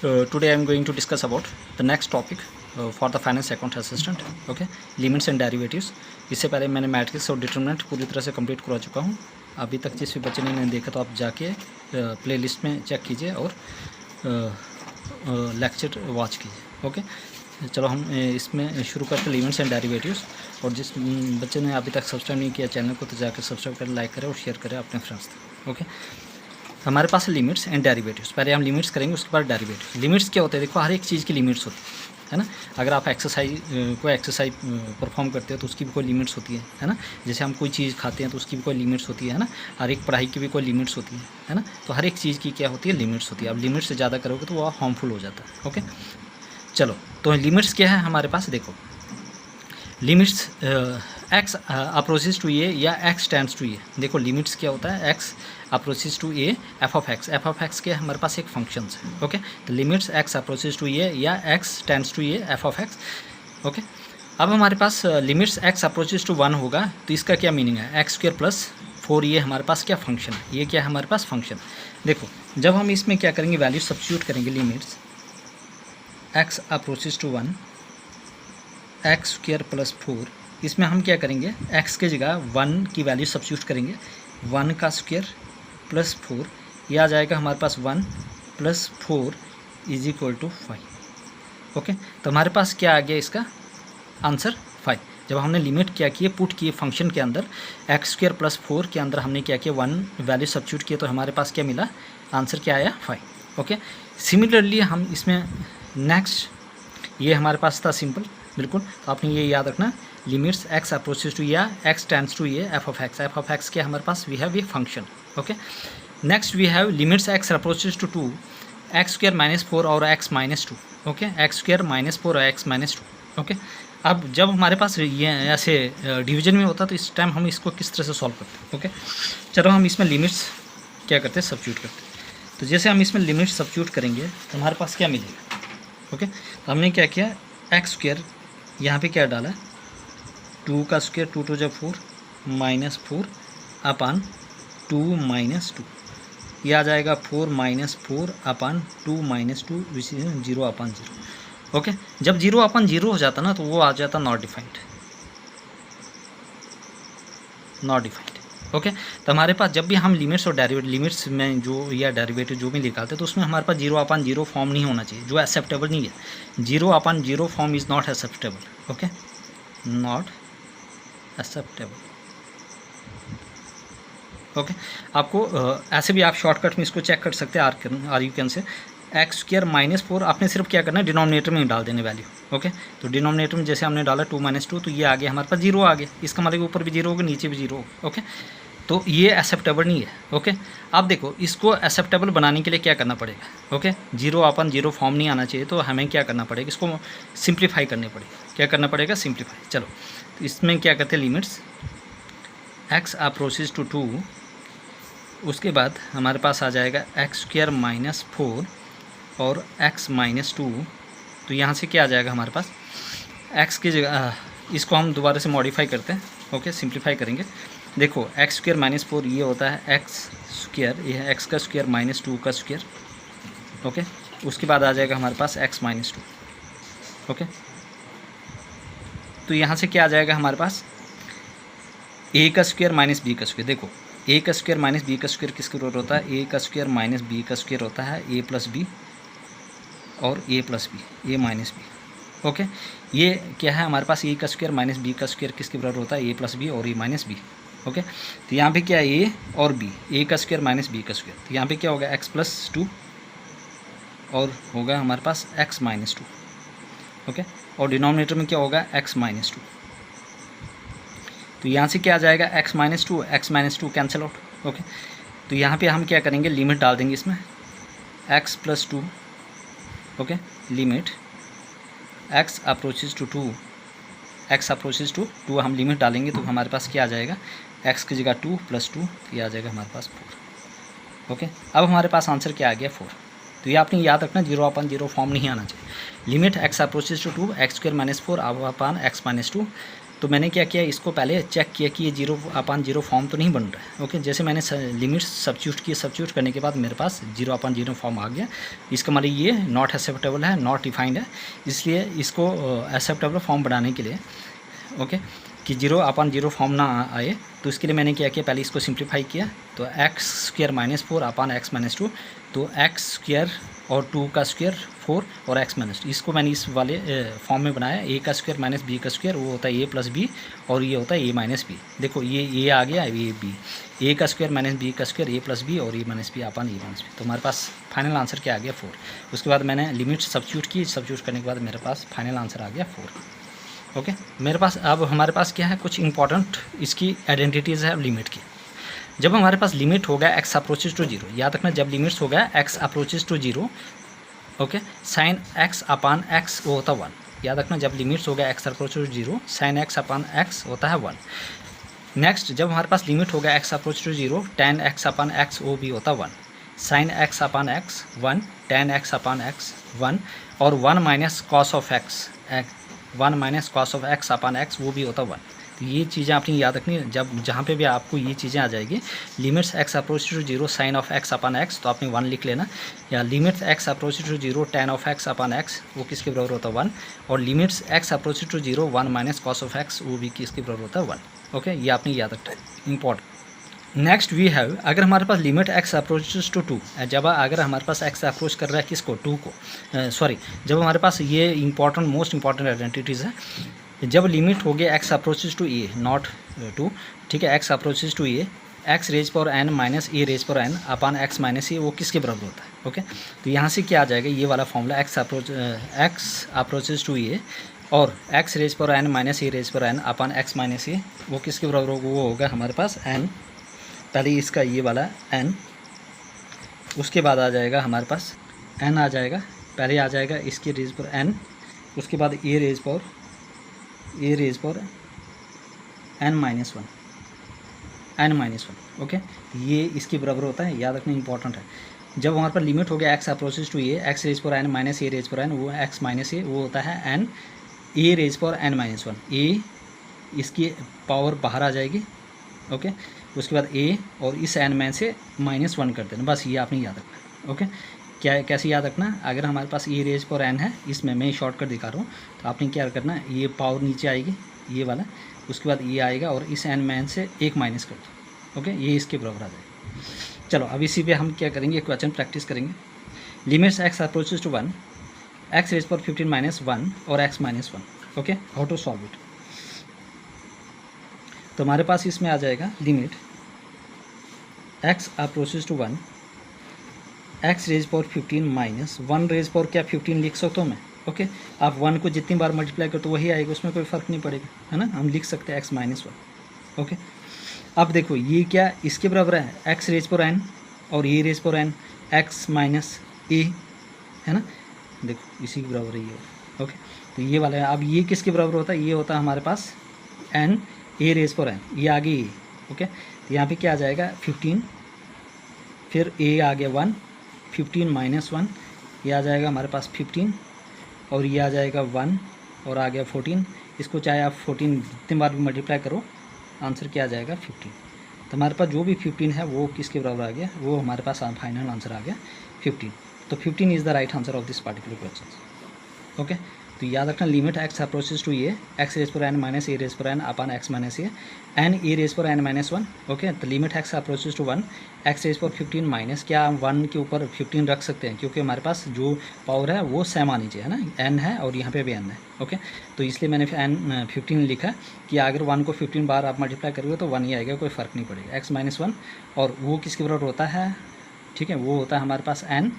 Today I am going to discuss about the next topic for the finance account assistant. Okay, limits and derivatives. इससे पहले मैंने matrix और determinant पूरी तरह से कंप्लीट करवा चुका हूँ. अभी तक जिस भी बच्चे ने नहीं देखा तो आप जाके प्लेलिस्ट में चेक कीजिए और लेक्चर वॉच कीजिए. ओके, चलो हम इसमें शुरू करते लिमिट्स एंड डेरिवेटिव्स. और जिस बच्चे ने अभी तक सब्सक्राइब नहीं किया चैनल को तो जाकर सब्सक्राइब करें, लाइक करें और शेयर करें अपने फ्रेंड्स तक. ओके, हमारे पास लिमिट्स एंड डेरिवेटिव्स. पहले हम लिमिट्स करेंगे, उसके बाद डेरिवेटिव्स. लिमिट्स क्या होते हैं? देखो, हर एक चीज़ की लिमिट्स होती है ना. अगर आप कोई एक्सरसाइज परफॉर्म करते हो तो उसकी भी कोई लिमिट्स होती है ना. जैसे हम कोई चीज़ खाते हैं तो उसकी भी कोई लिमिट्स होती है ना. हर एक पढ़ाई की भी कोई लिमिट्स होती है ना. तो हर एक चीज़ की क्या होती है? लिमिट्स होती है. अब लिमिट्स से ज़्यादा करोगे तो वो हार्मफुल हो जाता है. ओके, चलो तो लिमिट्स क्या है हमारे पास. देखो, limits x approaches to a या एक्स टेंड्स टू ए. देखो, लिमिट्स क्या होता है? X approaches to a f of x. F of x के हमारे पास एक फंक्शन है. ओके, तो limits x approaches to a या x tends to a f of x. Okay, अब हमारे पास लिमिट्स एक्स अप्रोचेस टू 1 होगा तो इसका क्या मीनिंग है? एक्स स्क्वायर प्लस 4 ये हमारे पास क्या फंक्शन है? ये क्या है हमारे पास? फंक्शन. देखो, जब हम इसमें क्या करेंगे, वैल्यू सब्स्टिट्यूट करेंगे. Limits x approaches to 1 x square plus 4, इसमें हम क्या करेंगे? एक्स के जगह 1 की वैल्यू सब्स्टिट्यूट करेंगे. 1 का स्क्वायर प्लस 4, ये आ जाएगा हमारे पास 1 plus 4 is equal to 5. Okay, तो हमारे पास क्या आ गया इसका आंसर? 5. जब हमने लिमिट क्या किए, पुट किए फंक्शन के अंदर, एक्स स्क्वायर प्लस 4 के अंदर हमने क्या किया? 1 वैल्यू सब्स्टिट्यूट किए तो हमारे पास क्या मिला? आंसर क्या आया? 5. ओके, सिमिलरली हम इसमें नेक्स्ट, ये हमारे पास था सिंपल बिल्कुल. तो आपने ये याद रखना, लिमिट्स एक्स अप्रोचेस टू या एक्स टेंड्स टू ये f of x. F of x के हमारे पास वी हैव ये function. Okay, next we have limits x approaches to 2 x square minus 4 और x minus 2. Okay, x square minus 4 और x minus 2. Okay, अब जब हमारे पास ये ऐसे डिवीजन में होता तो इस टाइम हम इसको किस तरह से सॉल्व करते? ओके, चलो हम इसमें लिमिट्स क्या करते हैं? सब्स्टिट्यूट करते हैं. तो जैसे हम इसमें लिमिट्स सब्स्टिट्यूट करेंगे तो हमारे पास क्या मिलेगा? ओके, तो हमने क्या किया? एक्स स्क्वायर यहाँ पे क्या डाला? 2 का स्क्वायर, 2 टू जब 4 माइनस 4 अपान 2 माइनस 2. ये आ जाएगा 4 minus 4 upon 2 minus 2 which is 0 upon 0. Okay, जब 0 अपान 0 हो जाता ना तो वो आ जाता not defined. Not defined. Okay, तो हमारे पास जब भी हम लिमिट्स और डेरिवेटिव, लिमिट्स में जो या डेरिवेटिव जो भी निकालते हैं तो उसमें हमारे पास 0 अपान 0 फॉर्म नहीं होना चाहिए, जो एक्सेप्टेबल नहीं है. 0 अपान 0 form is not acceptable. Okay, not acceptable. Okay, आपको ऐसे भी आप शॉर्टकट में इसको चेक कर सकते हैं or you can say. X square minus 4 आपने सिर्फ क्या करना है? डिनोमिनेटर में डाल देने वैल्यू. ओके, तो डिनोमिनेटर में जैसे हमने डाला 2 माइनस 2 तो ये आ गया हमारे पास 0 आ गया. इसका मतलब ऊपर भी 0 होगा, नीचे भी 0 होगा. ओके, तो ये एक्सेप्टेबल नहीं है. ओके, अब देखो, इसको एक्सेप्टेबल बनाने के लिए क्या करना पड़ेगा? ओके, 0 अपन 0 फॉर्म नहीं आना चाहिए तो हमें क्या करना पड़ेगा? इसको सिंप्लीफाई करनी पड़ेगी. क्या करना पड़ेगा? सिंप्लीफाई. चलो, तो इसमें क्या करते हैं? लिमिट्स एक्स अप्रोचेस टू 2, उसके बाद हमारे पास आ जाएगा एक्स स्क्वायर माइनस 4 और एक्स माइनस 2. तो यहाँ से क्या आ जाएगा हमारे पास? एक्स की जगह इसको हम दोबारा से मॉडिफाई करते हैं. ओके, सिंप्लीफाई करेंगे. देखो, एक्स स्क्वायर माइनस 4 ये होता है एक्स स्क्वायर, ये है एक्स का स्क्वायर माइनस 2 का स्क्वायर. ओके, उसके बाद आ जाएगा हमारे पास एक्स माइनस 2. ओके, तो यहाँ से क्या आ जाएगा हमारे पास? ए का स्क्वायर माइनस बी का स्क्वायर. देखो, ए का स्क्वायर माइनस बी का स्क्वायर किसके बराबर होता है? ए का स्क्वायर माइनस बी का स्क्वायर होता है ए प्लस बी और ए प्लस बी, ए माइनस बी. ओके, ये क्या है हमारे पास? ए का स्क्वायर माइनस बी का स्क्वायर किसके बराबर होता है? ए प्लस बी और ए माइनस बी. ओके, तो यहाँ पे क्या है? ए और बी, ए का स्क्वायर माइनस बी का स्क्वायर. तो यहाँ पे क्या होगा? एक्स प्लस 2 और होगा हमारे पास एक्स माइनस 2. ओके, और डिनोमिनेटर में क्या होगा? X minus 2. तो यहाँ से क्या आ जाएगा? X minus 2, x minus 2 cancel out. Okay, तो यहाँ पे हम क्या करेंगे? लिमिट डाल देंगे इसमें x plus 2. Okay, limit x approaches to 2, x approaches to 2 हम लिमिट डालेंगे तो हमारे पास क्या आ जाएगा? एक्स की जगह 2 प्लस 2, ये आ जाएगा हमारे पास 4. ओके, अब हमारे पास आंसर क्या आ गया? 4. तो ये आपने याद रखना, 0 अपान 0 फॉर्म नहीं आना चाहिए. Limit x approaches to 2 x square minus 4 upon x minus 2. तो मैंने क्या किया, इसको पहले चेक किया कि ये 0/0 फॉर्म तो नहीं बन रहा है। ओके, जैसे मैंने लिमिट्स सब्स्टिट्यूट किए, सब्स्टिट्यूट करने के बाद मेरे पास 0/0 फॉर्म आ गया। इसका मतलब ये नॉट एक्सेप्टेबल है, नॉट डिफाइंड है, इसलिए इसको एक्सेप्टेबल फॉर्म बनाने के लिए ओके कि 0/0 फॉर्म ना आए, तो इसके लिए मैंने क्या किया, पहले इसको सिंप्लीफाई किया। तो x² -4 x -2, तो x² और 2 का स्क्वायर 4 और x -2, इसको मैंने इस वाले फॉर्म में बनाया। a का स्क्वायर माइनस b का स्क्वायर, वो होता है a + b, और ये होता है a - b। देखो ये a आ गया, ये b, a का स्क्वायर माइनस b का स्क्वायर, a + b और a - b upon a - b। तो हमारे पास फाइनल आंसर क्या आ गया, 4। उसके बाद मैंने लिमिट सब्स्टिट्यूट की, सब्स्टिट्यूट करने के बाद मेरे पास फाइनल आंसर आ गया 4। ओके, मेरे पास अब हमारे पास क्या है, कुछ इंपॉर्टेंट इसकी आइडेंटिटीज़ है लिमिट की। जब हमारे पास लिमिट हो गया x अप्रोचेज टू 0, याद रखना जब लिमिट्स हो गया x approaches to 0, okay, sine x/x वो होता है 1। याद रखना जब लिमिट्स हो गया x approaches to 0, sign x/x होता है 1। नेक्स्ट, जब हमारे पास लिमिट हो गया x approach to 0, tan x/x वो भी होता है 1, साइन x/x 1, tan x/x 1, और 1 minus cos of x, 1 minus cos of x/x वो भी होता है 1। तो ये चीज़ें आपने याद रखनी है, जब जहाँ पे भी आपको ये चीज़ें आ जाएगी, limits x approach to 0 sine of x/x, तो आपने 1 लिख लेना, या limits x approach to 0 tan of x/x वो किसके बराबर होता है 1, और limits x approach to 0 1 minus cos of x वो भी किसके बराबर होता है 1। ओके, ये आपने याद रखना है, इंपॉर्टेंट। नेक्स्ट वी हैव, अगर हमारे पास लिमिट x अप्रोचेस टू 2, जब अगर हमारे पास x अप्रोच कर रहा है किसको, 2 को, सॉरी, जब हमारे पास ये इंपॉर्टेंट मोस्ट इंपॉर्टेंट आइडेंटिटीज़ है, जब लिमिट हो गया x approaches to a naught 2, ठीक है, x approaches to a, x raise power n minus a raise power n upon x minus a वो किसके बराबर होता है। ओके, तो यहाँ से क्या आ जाएगा, ये वाला formula x approaches to a और x raise power n minus a raise power n upon x minus a वो किसके बराबर होगा, वो होगा हमारे पास n, पहले इसका ये वाला n, उसके बाद आ जाएगा हमारे पास n आ जाएगा, पहले आ जाएगा इसकी रेज पर n, उसके बाद a रेज पर n -1, ओके, ये इसके बराबर होता है, याद रखना इंपॉर्टेंट है। जब हमारे पास लिमिट हो गया x approaches to a, x raise पर n माइनस a रेज पर n, वो x माइनस a वो होता है n a रेज पर n -1, a इसकी पावर बाहर आ जाएगी। ओके, उसके बाद a और इस n में से -1 कर देना, बस ये आपने याद रखना। ओके, क्या कैसे याद रखना, अगर हमारे पास a रेज पर n है, इसमें मैं शॉर्टकट दिखा रहा हूँ, तो आपने क्या करना, ये पावर नीचे आएगी ये वाला, उसके बाद ये आएगा और इस n में से 1 माइनस कर दो। ओके, ये इसके बराबर आ जाएगा। चलो अब इसी पे हम क्या करेंगे, क्वेश्चन प्रैक्टिस करेंगे। Limits x approaches to 1, x raise पर 15 -1 और x -1। Okay, how to solve it. तो हमारे पास इसमें आ जाएगा limit x approaches to 1, x raise power 15 minus 1 raise power क्या 15 लिख सकता हूँ मैं। ओके, आप 1 को जितनी बार मल्टीप्लाई करो तो वही आएगा, उसमें कोई फ़र्क नहीं पड़ेगा, है ना, हम लिख सकते हैं x -1। ओके, अब देखो ये क्या इसके बराबर है, x रेज पावर n और ये raise power n x minus a, है ना, देखो इसी के बराबर है ये। ओके, तो ये वाला है, अब ये किसके बराबर होता है, ये होता है हमारे पास n a raise power n, ये आ गई ये। ओके, तो यहाँ पे क्या आ जाएगा 15, फिर a आ गया 1, 15 -1, ये आ जाएगा हमारे पास 15, और ये आ जाएगा 1 और आ गया 14। इसको चाहे आप 14 जितने बार भी मल्टीप्लाई करो, आंसर क्या आ जाएगा 15। तो हमारे पास जो भी 15 है वो किसके बराबर आ गया, वो हमारे पास फाइनल आंसर आ गया 15। तो 15 is the right answer of this particular question. Okay, तो याद रखना limit x approaches to a, x raise पर n माइनस a रेज पर n upon x minus a, n a raise पर n -1। ओके, तो limit x approaches to 1, x raise पर 15 minus, क्या हम 1 के ऊपर 15 रख सकते हैं, क्योंकि हमारे पास जो पावर है वो सेम आनी चाहिए, है ना, n है और यहाँ पे भी n है। ओके, तो इसलिए मैंने n 15 लिखा कि अगर 1 को 15 बार आप मल्टीप्लाई करोगे तो 1 ही आएगा, कोई फ़र्क नहीं पड़ेगा, x -1, और वो किसके बराबर होता है, ठीक है, वो होता है हमारे पास n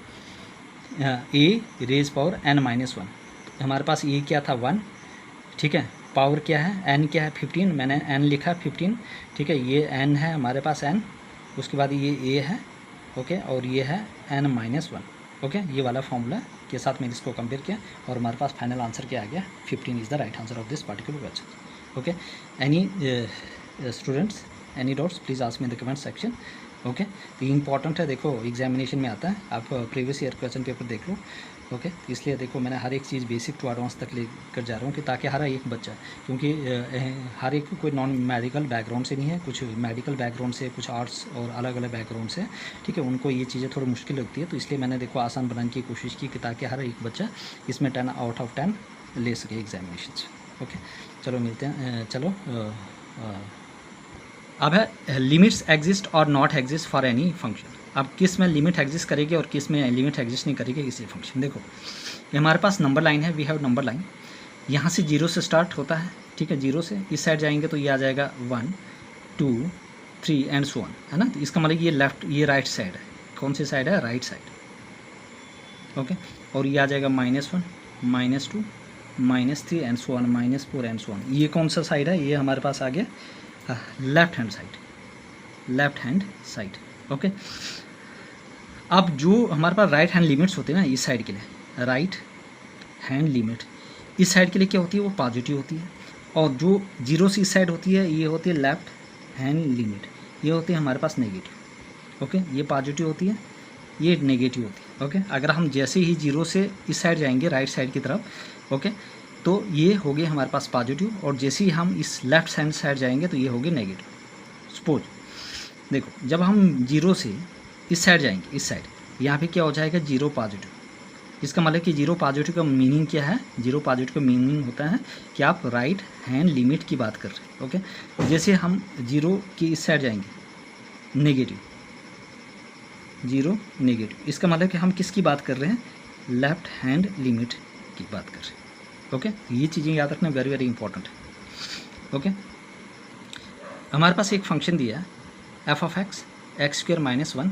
a raise power n -1। हमारे पास ये क्या था 1, ठीक है, पावर क्या है n क्या है 15, मैंने n लिखा 15, ठीक है, ये n है हमारे पास n, उसके बाद ये a है। ओके, और ये है n -1। ओके, ये वाला फॉर्मूला के साथ मैंने इसको कंपेयर किया और हमारे पास फाइनल आंसर क्या आ गया, 15 is the right answer of this particular question. Okay, any students, any doubts, please ask me in the comment section. Okay, तो ये इंपॉर्टेंट है, देखो एग्जामिनेशन में आता है, आप प्रीवियस ईयर क्वेश्चन पेपर देख लो। ओके, तो इसलिए देखो मैंने हर एक चीज़ बेसिक टू एडवांस तक लेकर जा रहा हूँ कि ताकि हर एक बच्चा, क्योंकि हर एक कोई नॉन मेडिकल बैकग्राउंड से नहीं है, कुछ मेडिकल बैकग्राउंड से, कुछ आर्ट्स और अलग अलग बैकग्राउंड से, ठीक है, उनको ये चीज़ें थोड़ी मुश्किल लगती है, तो इसलिए मैंने देखो आसान बनाने की कोशिश की कि ताकि हर एक बच्चा इसमें 10 आउट ऑफ 10 ले सके एग्जामिनेशन से। ओके, चलो मिलते हैं, चलो अब है लिमिट्स एग्जिस्ट और not exist for any function. अब किस में लिमिट एग्जिस्ट करेगी और किस में लिमिट एग्जिस्ट नहीं करेगी किसी फंक्शन। देखो ये हमारे पास नंबर लाइन है, वी हैव नंबर लाइन, यहाँ से 0 से स्टार्ट होता है, ठीक है, 0 से इस साइड जाएंगे तो ये आ जाएगा 1 2 3 एंड सो ऑन, है ना। तो इसका मतलब ये लेफ्ट, ये राइट साइड है, कौन सी साइड है, राइट साइड। ओके, और ये आ जाएगा -1 -2 -3 and so on, -4 and so on. ये कौन सा साइड है, ये हमारे पास आ गया left hand side, left hand side. Okay, अब जो हमारे पास राइट हैंड लिमिट्स होती है ना, इस साइड के लिए राइट हैंड लिमिट इस साइड के लिए क्या होती है, वो पॉजिटिव होती है, और जो 0 से इस साइड होती है ये होती है लेफ्ट हैंड लिमिट, ये होती है हमारे पास नेगेटिव। ओके, ये पॉजिटिव होती है, ये नेगेटिव होती है। ओके, अगर हम जैसे ही 0 से इस साइड जाएंगे राइट साइड की तरफ, ओके, तो ये हो गए हमारे पास पॉजिटिव, और जैसे ही हम इस लेफ्ट हैंड साइड जाएंगे तो ये हो गए नेगेटिव। सपोज देखो जब हम 0 से इस साइड जाएंगे, इस साइड, यहाँ पे क्या हो जाएगा 0 पॉजिटिव। इसका मतलब कि 0 पॉजिटिव का मीनिंग क्या है, 0 पॉजिटिव का मीनिंग होता है कि आप राइट हैंड लिमिट की बात कर रहे हैं। ओके, जैसे हम 0 की इस साइड जाएंगे नेगेटिव, 0 नेगेटिव, इसका मतलब कि हम किसकी बात कर रहे हैं, लेफ्ट हैंड लिमिट की बात कर रहे हैं। ओके, ये चीज़ें याद रखना वेरी वेरी इंपॉर्टेंट है। ओके, हमारे पास एक फंक्शन दिया है f(x) x² - 1,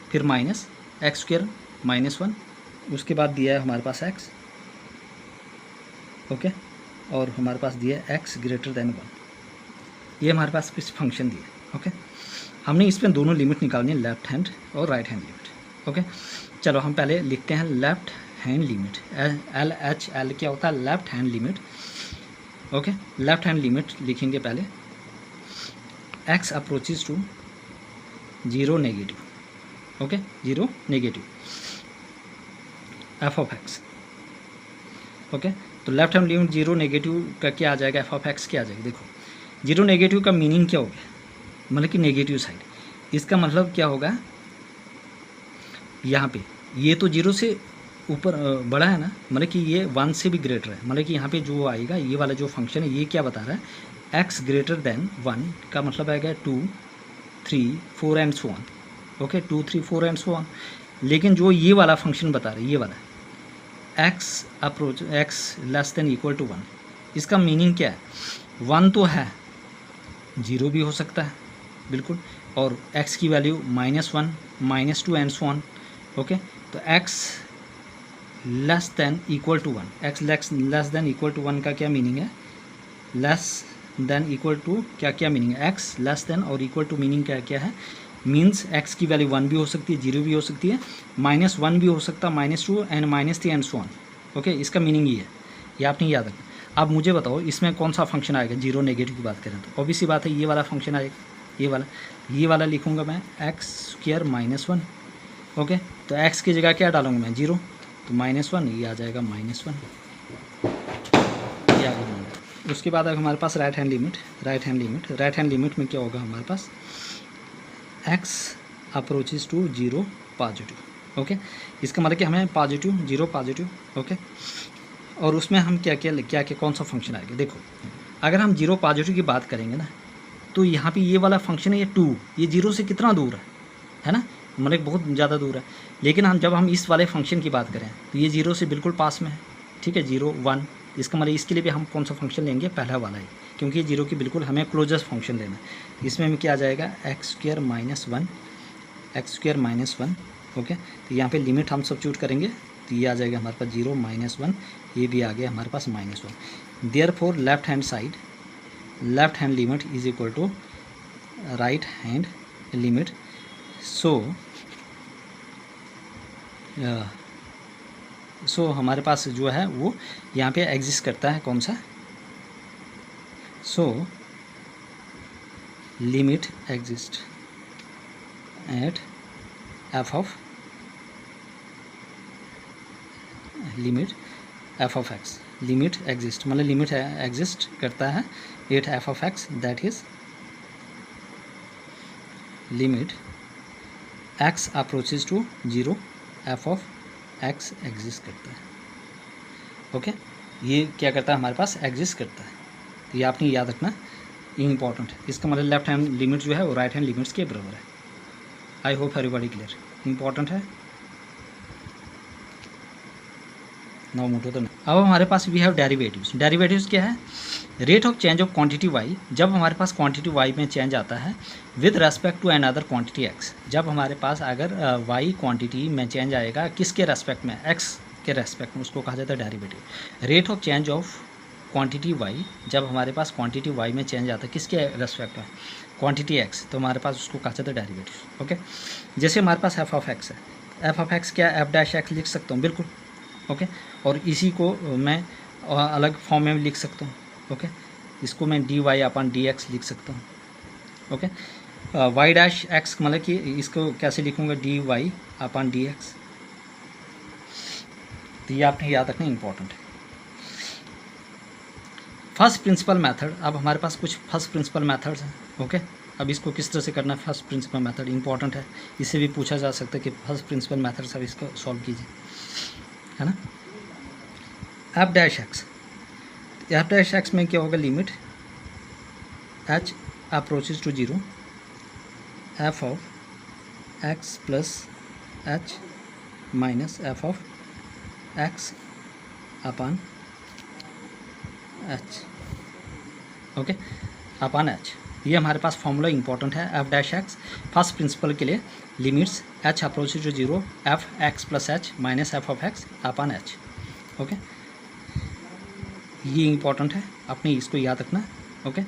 फिर माइनस x² - 1, उसके बाद दिया है हमारे पास x। ओके, और हमारे पास दिया है x > 1। ये हमारे पास कुछ फंक्शन दिया है। ओके, हमने इसमें दोनों लिमिट निकालनी है, लेफ्ट हैंड और राइट हैंड लिमिट। ओके, चलो हम पहले लिखते हैं लेफ्ट हैंड लिमिट, LHL क्या होता है, left hand limit. Okay, left hand limit लिखेंगे पहले, x approaches to 0 negative. Okay, 0 negative f(x). Okay, तो लेफ्ट हैंड लिमिट 0 नेगेटिव का क्या आ जाएगा, f(x) क्या आ जाएगा। देखो 0 नेगेटिव का मीनिंग क्या हो गया, मतलब कि नेगेटिव साइड। इसका मतलब क्या होगा, यहाँ पे ये तो 0 से ऊपर बड़ा है ना, मतलब कि ये 1 से भी ग्रेटर है, मतलब कि यहाँ पे जो आएगा ये वाला जो फंक्शन है ये क्या बता रहा है, x > 1 का मतलब आएगा 2 3 4 and so on. Okay, 2 3 4 and so on. लेकिन जो ये वाला फंक्शन बता रहा है, ये वाला x अप्रोच x <= 1, इसका मीनिंग क्या है, 1 तो है, 0 भी हो सकता है बिल्कुल, और x की value -1 -2 and so on. Okay, तो x <= 1, x <= 1 का क्या मीनिंग है, <= क्या क्या मीनिंग है, x <= मीनिंग क्या क्या है, मीन्स x की वैल्यू 1 भी हो सकती है, 0 भी हो सकती है, -1 भी हो सकता है, -2 and -3 and so on. Okay, इसका मीनिंग ये है, ये आपने याद रखना। अब मुझे बताओ इसमें कौन सा फंक्शन आएगा, 0 नेगेटिव की बात करें तो ऑब्वियस सी बात है ये वाला फंक्शन आएगा, ये वाला लिखूँगा मैं x² - 1। ओके, तो x की जगह क्या डालूंगा मैं, 0, तो -1, ये आ जाएगा -1, ये आ गया। उसके बाद अब हमारे पास राइट हैंड लिमिट में क्या होगा हमारे पास, x approaches to 0 positive. Okay, इसका मतलब कि हमें पॉजिटिव 0 पॉजिटिव। ओके, और उसमें हम क्या कौन सा फंक्शन आएगा। देखो अगर हम 0 पॉजिटिव की बात करेंगे ना, तो यहाँ पे ये वाला फंक्शन है, ये 2, ये 0 से कितना दूर है ना, मतलब बहुत ज़्यादा दूर है। लेकिन जब हम इस वाले फंक्शन की बात करें तो ये 0 से बिल्कुल पास में है, ठीक है, 0 1। इसका मतलब इसके लिए भी हम कौन सा फंक्शन लेंगे, पहला वाला ही, क्योंकि ये 0 की बिल्कुल हमें क्लोजेस्ट फंक्शन लेना है। इसमें में क्या आ जाएगा, x² - 1। ओके, तो यहाँ पे लिमिट हम सब्स्टिट्यूट करेंगे तो ये आ जाएगा हमारे पास 0 -1, ये भी आ गया हमारे पास -1। Therefore left hand limit is equal to right hand limit. So हमारे पास जो है वो यहाँ पे एग्जिस्ट करता है, कौन सा, so limit exist at F of limit F of X, limit exist मतलब लिमिट एग्जिस्ट करता है at F of X, that is limit X approaches to zero F of X exist करता है। ओके, ये क्या करता है हमारे पास एग्जिस्ट करता है, तो ये आपने याद रखना, ये इंपॉर्टेंट है। इसका मतलब लेफ्ट हैंड लिमिट जो है वो राइट हैंड लिमिट्स के बराबर है। I hope everybody clear, important है। नाउ मूव टू द अब हमारे पास वी हैव डेरिवेटिव्स। डेरिवेटिव्स क्या है? Rate of change of quantity Y, जब हमारे पास क्वांटिटी वाई में चेंज आता है with respect to another quantity X. जब हमारे पास अगर वाई क्वांटिटी में चेंज आएगा किसके रेस्पेक्ट में? एक्स के रेस्पेक्ट में, उसको कहा जाता है derivative. Rate of change of quantity Y, जब हमारे पास क्वांटिटी वाई में चेंज आता है किसके रेस्पेक्ट में? क्वांटिटी एक्स, तो हमारे पास उसको कहा जाता है डेरिवेटिव। ओके, जैसे हमारे पास एफ ऑफ एक्स है, एफ ऑफ एक्स क्या एफ डैश एक्स लिख सकता हूँ, बिल्कुल। ओके, और इसी को मैं अलग फॉर्म में लिख सकता हूँ। ओके, इसको मैं डी वाई अपन डी एक्स लिख सकता हूँ। ओके, वाई डैश एक्स मतलब कि इसको कैसे लिखूँगा? डी वाई अपन डी एक्स। तो ये आपने याद रखना, इंपॉर्टेंट है। फर्स्ट प्रिंसिपल मेथड, अब हमारे पास कुछ फर्स्ट प्रिंसिपल मेथड्स हैं। ओके, अब इसको किस तरह से करना है? फर्स्ट प्रिंसिपल मेथड इंपॉर्टेंट है, इससे भी पूछा जा सकता है कि फर्स्ट प्रिंसिपल मेथड से अब इसको सॉल्व कीजिए, है ना। F dash X, F dash X में क्या होगा? Limit H approaches to zero F of X plus H minus F of X upon H. Okay, upon H, ये हमारे पास फॉर्मूला इंपॉर्टेंट है। F dash X first principle के लिए limits H approaches to zero F X plus H minus F of X upon H. Okay, ये important है, आपने इसको याद रखना। ओके,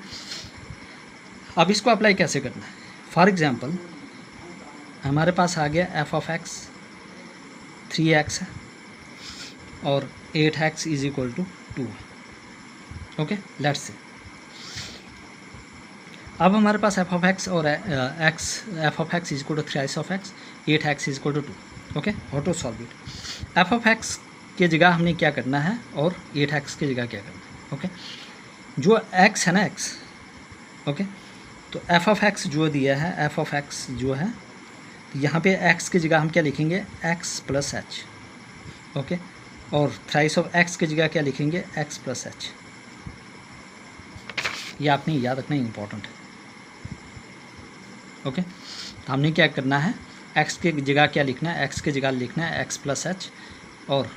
अब इसको अप्लाई कैसे करना है? फॉर एग्जांपल हमारे पास आ गया एफ ऑफ एक्स 3x है और 8x is equal to 2। Okay, let's say अब हमारे पास एफ ऑफ एक्स और F of X is equal to 3 of X, 8x is equal to 2। Okay, how to solve it? F of x के जगह हमने क्या करना है और 8x की जगह क्या करना है? ओके, जो x है ना x, ओके, तो एफ ऑफ एक्स जो दिया है, एफ ऑफ एक्स जो है, तो यहाँ पे x की जगह हम क्या लिखेंगे? x plus H. ओके, और 3 ऑफ x की जगह क्या लिखेंगे? x plus H. ये आपने याद रखना, इंपॉर्टेंट है। ओके, तो हमने क्या करना है? x की जगह क्या लिखना है? x की जगह लिखना है x प्लस एच, और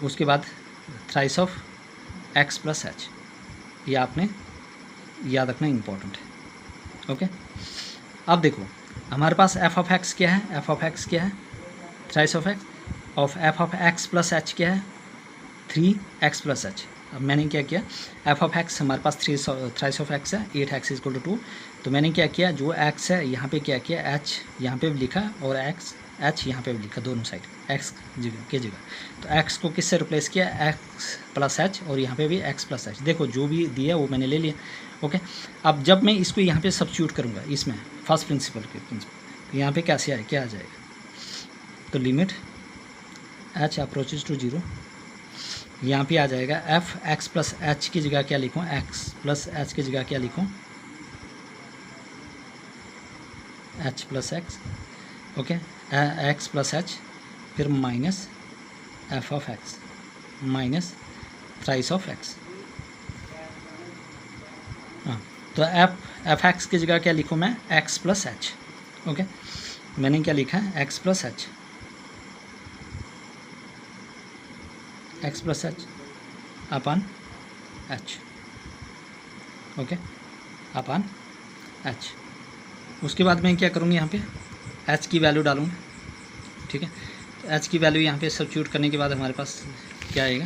उसके बाद 3 ऑफ x प्लस एच। ये आपने याद रखना, इंपॉर्टेंट है। ओके, अब देखो हमारे पास एफ ऑफ एक्स क्या है? एफ ऑफ एक्स क्या है? 3 ऑफ एक्स, और F of X plus H क्या है? 3x plus H. अब मैंने क्या किया? एफ ऑफ एक्स हमारे पास 3 ऑफ एक्स है, 8x इक्वल टू 2, तो मैंने क्या किया? जो x है यहाँ पे क्या किया? h यहाँ पे भी लिखा और h यहाँ पे भी लिखा, दोनों साइड x की जगह। तो x को किससे रिप्लेस किया? x प्लस एच, और यहाँ पे भी x प्लस एच। देखो जो भी दिया वो मैंने ले लिया। ओके, अब जब मैं इसको यहाँ पे सब्स्टिट्यूट करूँगा इसमें फर्स्ट प्रिंसिपल के प्रिंसिपल, तो यहाँ पे कैसे आए, क्या आ जाएगा? तो limit h approaches to zero, यहाँ पे आ जाएगा एफ एक्स प्लस एच की जगह क्या लिखूँ? एक्स प्लस एच की जगह क्या लिखूँ? H plus X. Okay, X plus H, फिर minus F of X minus 3 of X. हाँ, तो एफ एक्स की जगह क्या लिखूँ मैं? X plus H. ओके, मैंने क्या लिखा है? X plus H, X plus H upon H. Okay, upon H. उसके बाद मैं क्या करूँगी? यहाँ पे एच की वैल्यू डालूँगा। ठीक है, तो एच की वैल्यू यहाँ पे सब्स्टिट्यूट करने के बाद हमारे पास क्या आएगा?